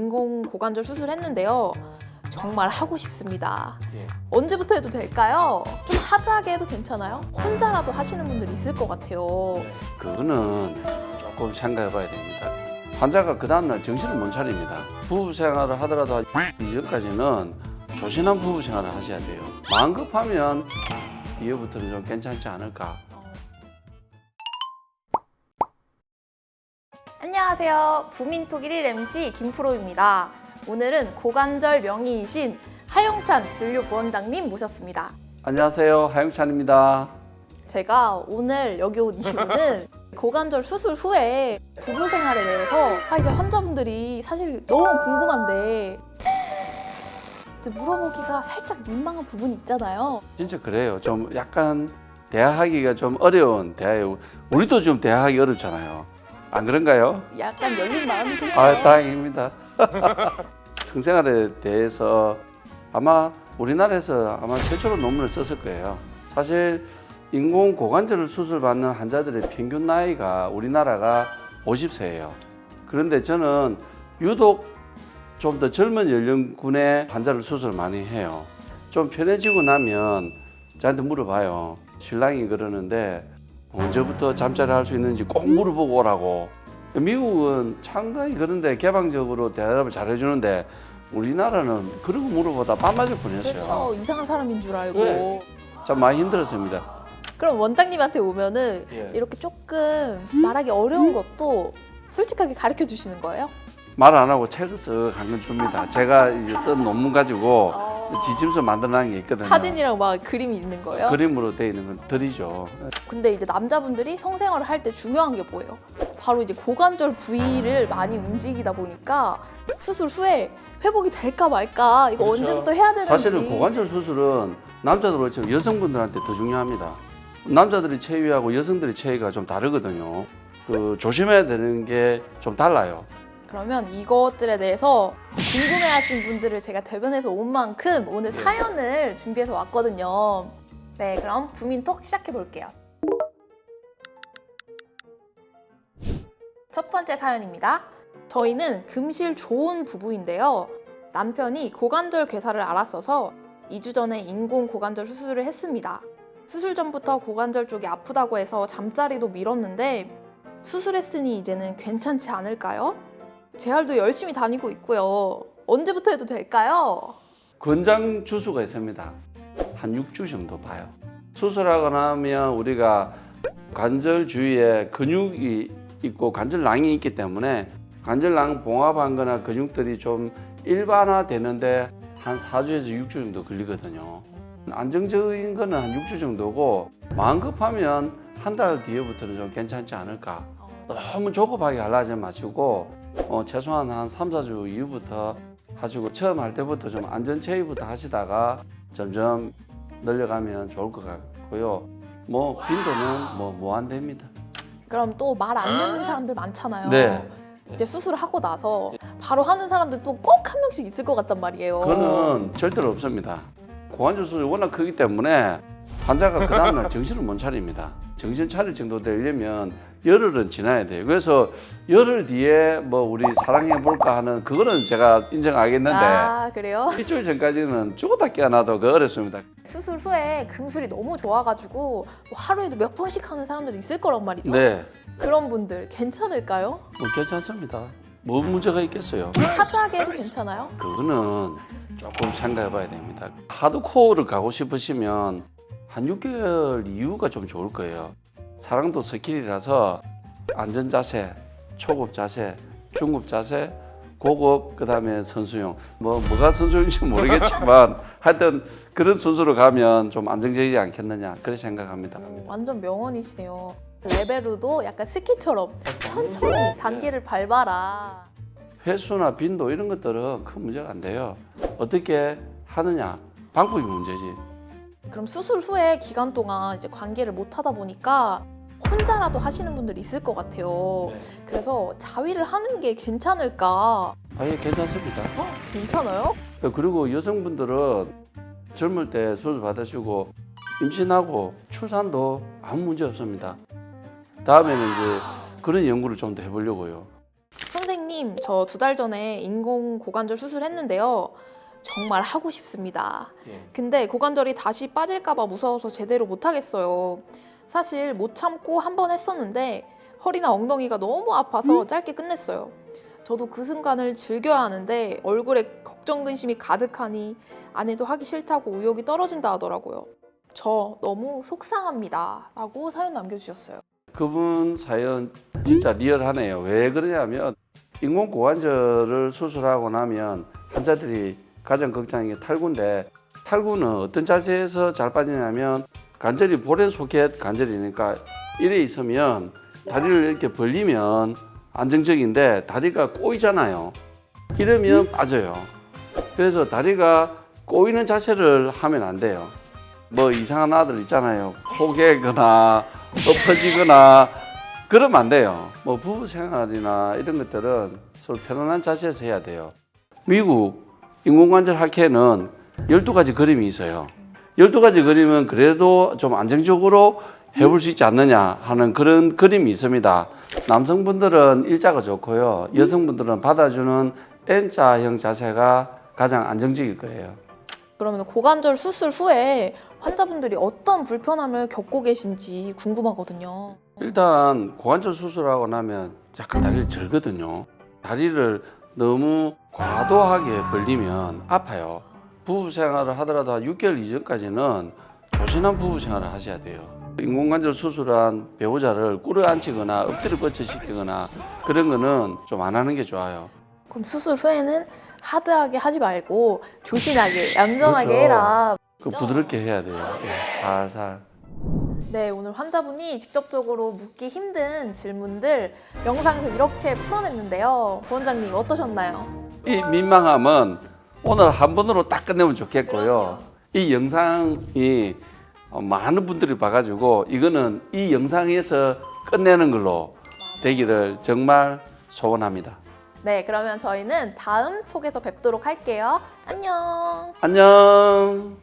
인공 고관절 수술했는데요. 정말 하고 싶습니다. 예. 언제부터 해도 될까요? 좀 하드하게 해도 괜찮아요? 혼자라도 하시는 분들이 있을 것 같아요. 그거는 조금 생각해 봐야 됩니다. 환자가 그 다음날 정신을 못 차립니다. 부부 생활을 하더라도 이전까지는 조신한 부부 생활을 하셔야 돼요. 마음 급하면 뒤에부터는 좀 괜찮지 않을까. 안녕하세요. 부민톡 1일 MC 김프로입니다. 오늘은 고관절 명의이신 하용찬 진료부원장님 모셨습니다. 안녕하세요, 하용찬입니다. 제가 오늘 여기 온 이유는 고관절 수술 후에 부부 생활에 대해서 이제 환자분들이 사실 너무 궁금한데 이제 물어보기가 살짝 민망한 부분이 있잖아요. 진짜 그래요. 좀 약간 대화하기가 좀 어려운 대화예요. 우리도 좀 대화하기 어렵잖아요. 안 그런가요? 약간 열린 마음이 드네요. 아, 다행입니다. 성생활에 대해서 아마 우리나라에서 아마 최초로 논문을 썼을 거예요. 사실 인공 고관절 수술받는 환자들의 평균 나이가 우리나라가 50세예요. 그런데 저는 유독 좀 더 젊은 연령군의 환자를 수술을 많이 해요. 좀 편해지고 나면 저한테 물어봐요. 신랑이 그러는데 언제부터 잠자리 할 수 있는지 꼭 물어보고 오라고. 미국은 상당히 그런데 개방적으로 대답을 잘 해주는데 우리나라는 그런 거 물어보다 밥 맞을 뻔했어요. 그렇죠. 이상한 사람인 줄 알고. 네. 참 많이 힘들었습니다. 그럼 원장님한테 오면은 예. 이렇게 조금 말하기 어려운 것도 솔직하게 가르쳐 주시는 거예요? 말 안 하고 책을 쓱 한 권 줍니다. 제가 이제 쓴 논문 가지고 지침서 만들어놓은 게 있거든요. 사진이랑 막 그림이 있는 거예요? 그림으로 되어 있는 건 드리죠. 근데 이제 남자분들이 성생활을 할 때 중요한 게 뭐예요? 바로 이제 고관절 부위를 많이 움직이다 보니까 수술 후에 회복이 될까 말까 이거 그렇죠. 언제부터 해야 되는지. 사실은 고관절 수술은 남자들 그렇지만 여성분들한테 더 중요합니다. 남자들의 체위하고 여성들의 체위가 좀 다르거든요. 그 조심해야 되는 게 좀 달라요. 그러면 이것들에 대해서 궁금해하신 분들을 제가 대변해서 온 만큼 오늘 사연을 준비해서 왔거든요. 네, 그럼 부민톡 시작해 볼게요. 첫 번째 사연입니다. 저희는 금실 좋은 부부인데요. 남편이 고관절 괴사를 앓았어서 2주 전에 인공 고관절 수술을 했습니다. 수술 전부터 고관절 쪽이 아프다고 해서 잠자리도 미뤘는데 수술했으니 이제는 괜찮지 않을까요? 재활도 열심히 다니고 있고요. 언제부터 해도 될까요? 권장 주수가 있습니다. 한 6주 정도 봐요. 수술하고 나면 우리가 관절 주위에 근육이 있고 관절낭이 있기 때문에 관절낭 봉합한 거나 근육들이 좀 일반화되는데 한 4주에서 6주 정도 걸리거든요. 안정적인 거는 한 6주 정도고 마음 급하면 한 달 뒤에부터는 좀 괜찮지 않을까. 너무 조급하게 하려지 마시고 최소한 한 3, 4주 이후부터 하시고 처음 할 때부터 좀 안전체위부터 하시다가 점점 늘려가면 좋을 것 같고요. 뭐 빈도는 뭐 무한대입니다. 그럼 또 말 안 듣는 사람들 많잖아요. 네. 이제 수술을 하고 나서 바로 하는 사람들 또 꼭 한 명씩 있을 것 같단 말이에요. 그거는 절대로 없습니다. 고관절 수술이 워낙 크기 때문에 환자가 그 다음날 정신을 못 차립니다. 정신 차릴 정도 되려면 열흘은 지나야 돼요. 그래서 열흘 뒤에 뭐 우리 사랑해볼까 하는 그거는 제가 인정하겠는데 아, 그래요? 일주일 전까지는 죽었다 깨어나도 그 어렵습니다. 수술 후에 금술이 너무 좋아가지고 뭐 하루에도 몇 번씩 하는 사람들이 있을 거란 말이죠. 네, 그런 분들 괜찮을까요? 뭐 괜찮습니다. 뭐 문제가 있겠어요? 하드하게 해도 괜찮아요? 그거는 조금 생각해 봐야 됩니다. 하드코어를 가고 싶으시면 한 6개월 이후가 좀 좋을 거예요. 사랑도 스킬이라서 안전 자세, 초급 자세, 중급 자세, 고급, 그다음에 선수용. 뭐가 선수용인지 모르겠지만 하여튼 그런 순서로 가면 좀 안정적이지 않겠느냐 그렇게 생각합니다. 완전 명언이시네요. 레벨로도 약간 스키처럼 천천히 단계를 밟아라. 횟수나 빈도 이런 것들은 큰 문제가 안 돼요. 어떻게 하느냐 방법이 문제지. 그럼 수술 후에 기간 동안 이제 관계를 못 하다 보니까 혼자라도 하시는 분들이 있을 것 같아요. 그래서 자위를 하는 게 괜찮을까? 아예 괜찮습니다. 괜찮아요? 그리고 여성분들은 젊을 때 수술 받으시고 임신하고 출산도 아무 문제 없습니다. 다음에는 이제 그런 연구를 좀 더 해보려고요. 선생님 원장님, 저 2달 전에 인공 고관절 수술했는데요. 정말 하고 싶습니다. 근데 고관절이 다시 빠질까봐 무서워서 제대로 못하겠어요. 사실 못 참고 한 번 했었는데 허리나 엉덩이가 너무 아파서 짧게 끝냈어요. 저도 그 순간을 즐겨야 하는데 얼굴에 걱정 근심이 가득하니 아내도 하기 싫다고 의욕이 떨어진다 하더라고요. 저 너무 속상합니다 라고 사연 남겨주셨어요. 그분 사연 진짜 리얼하네요. 왜 그러냐면 인공 고관절을 수술하고 나면 환자들이 가장 걱정하는 게 탈구인데, 탈구는 어떤 자세에서 잘 빠지냐면 관절이 볼엔 소켓 관절이니까 이래 있으면 다리를 이렇게 벌리면 안정적인데 다리가 꼬이잖아요. 이러면 빠져요. 그래서 다리가 꼬이는 자세를 하면 안 돼요. 뭐 이상한 아들 있잖아요. 포개거나 엎어지거나 그러면 안 돼요. 뭐 부부 생활이나 이런 것들은 서로 편안한 자세에서 해야 돼요. 미국 인공관절 학회는 12가지 그림이 있어요. 12가지 그림은 그래도 좀 안정적으로 해볼 수 있지 않느냐 하는 그런 그림이 있습니다. 남성분들은 일자가 좋고요. 여성분들은 받아주는 N자형 자세가 가장 안정적일 거예요. 그러면 고관절 수술 후에 환자분들이 어떤 불편함을 겪고 계신지 궁금하거든요. 일단 고관절 수술하고 나면 약간 다리를 절거든요. 다리를 너무 과도하게 벌리면 아파요. 부부 생활을 하더라도 한 6개월 이전까지는 조신한 부부 생활을 하셔야 돼요. 인공관절 수술한 배우자를 꿇어앉히거나 엎드려 뻗쳐 시키거나 그런 거는 좀 안 하는 게 좋아요. 그럼 수술 후에는 하드하게 하지 말고 조신하게, 얌전하게 그렇죠. 해라. 부드럽게 해야 돼요. 예, 살살. 네, 오늘 환자분이 직접적으로 묻기 힘든 질문들 영상에서 이렇게 풀어냈는데요. 부원장님 어떠셨나요? 이 민망함은 오늘 한 번으로 딱 끝내면 좋겠고요. 이 영상이 많은 분들이 봐가지고 이거는 이 영상에서 끝내는 걸로 되기를 정말 소원합니다. 네, 그러면 저희는 다음 톡에서 뵙도록 할게요. 안녕. 안녕.